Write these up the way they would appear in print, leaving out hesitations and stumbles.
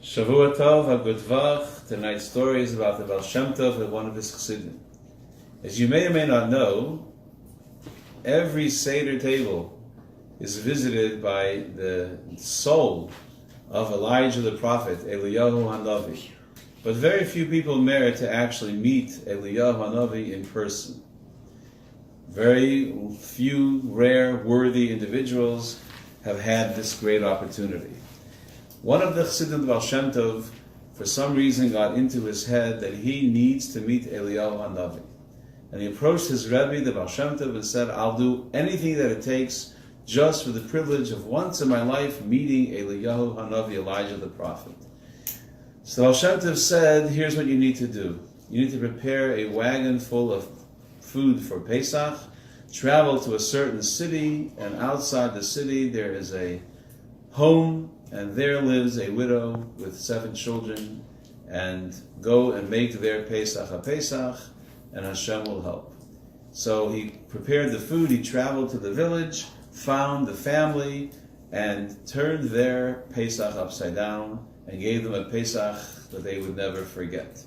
Shavua Tov HaGudvach. Tonight's story is about the Baal Shem Tov and one of his chassidim. As you may or may not know, every Seder table is visited by the soul of Elijah the prophet, eliyahu hanavi. But very few people merit to actually meet eliyahu hanavi in person. Very few rare, worthy individuals have had this great opportunity. One of the chassidim of Baal Shem Tov, for some reason, got into his head that he needs to meet eliyahu hanavi. And he approached his Rebbe, the Baal Shem Tov, and said, I'll do anything that it takes just for the privilege of once in my life meeting eliyahu hanavi, Elijah the prophet. So Baal Shem Tov said, here's what you need to do. You need to prepare a wagon full of food for Pesach, travel to a certain city, and outside the city there is a home, and there lives a widow with 7 children, and go and make their Pesach a Pesach, and Hashem will help. So he prepared the food, he traveled to the village, found the family, and turned their Pesach upside down, and gave them a Pesach that they would never forget.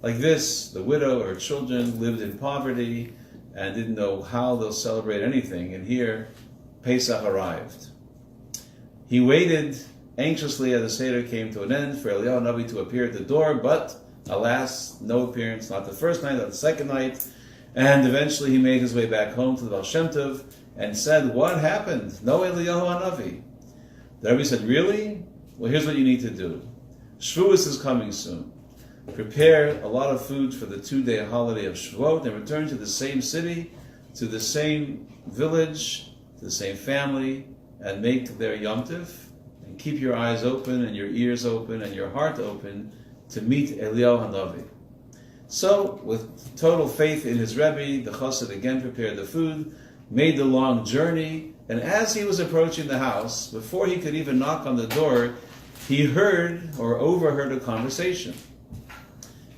Like this, the widow, her children, lived in poverty, and didn't know how they'll celebrate anything, and here, Pesach arrived. He waited anxiously as the Seder came to an end for eliyahu hanavi to appear at the door, but alas, no appearance, not the first night, not the second night, and eventually he made his way back home to the Baal Shem Tov and said, what happened? No eliyahu hanavi. The Rebbe said, really? Well, here's what you need to do. Shavuos is coming soon. Prepare a lot of food for the 2-day holiday of Shavuot and return to the same city, to the same village, to the same family, and make their Yom Tov. And keep your eyes open and your ears open and your heart open to meet eliyahu hanavi. So, with total faith in his Rebbe, the chassid again prepared the food, made the long journey, and as he was approaching the house, before he could even knock on the door, he heard or overheard a conversation.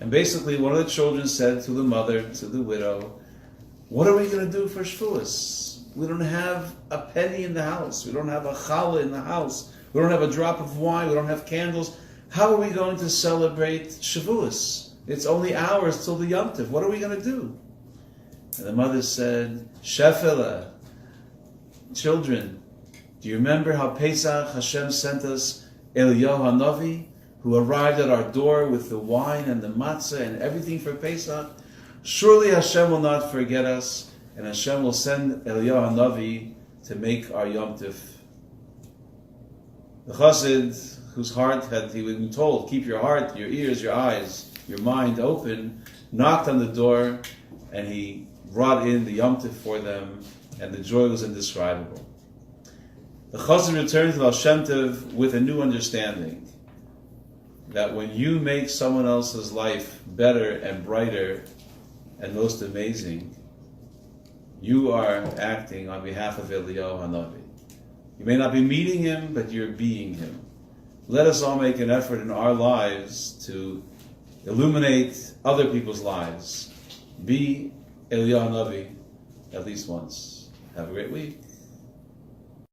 And basically one of the children said to the mother, to the widow, what are we going to do for Shavuos? We don't have a penny in the house. We don't have a challah in the house. We don't have a drop of wine. We don't have candles. How are we going to celebrate Shavuos? It's only hours till the Yom Tov. What are we going to do? And the mother said, Shefela, children, do you remember how Pesach Hashem sent us eliyahu hanavi, who arrived at our door with the wine and the matzah and everything for Pesach? Surely Hashem will not forget us, and Hashem will send eliyahu hanavi to make our Yom Tov. The chassid, whose heart had he been told, keep your heart, your ears, your eyes, your mind open, knocked on the door, and he brought in the Yom Tov for them, and the joy was indescribable. The chassid returned to Baal Shem Tov with a new understanding, that when you make someone else's life better and brighter and most amazing, you are acting on behalf of eliyahu hanavi. You may not be meeting him, but you're being him. Let us all make an effort in our lives to illuminate other people's lives. Be eliyahu hanavi at least once. Have a great week.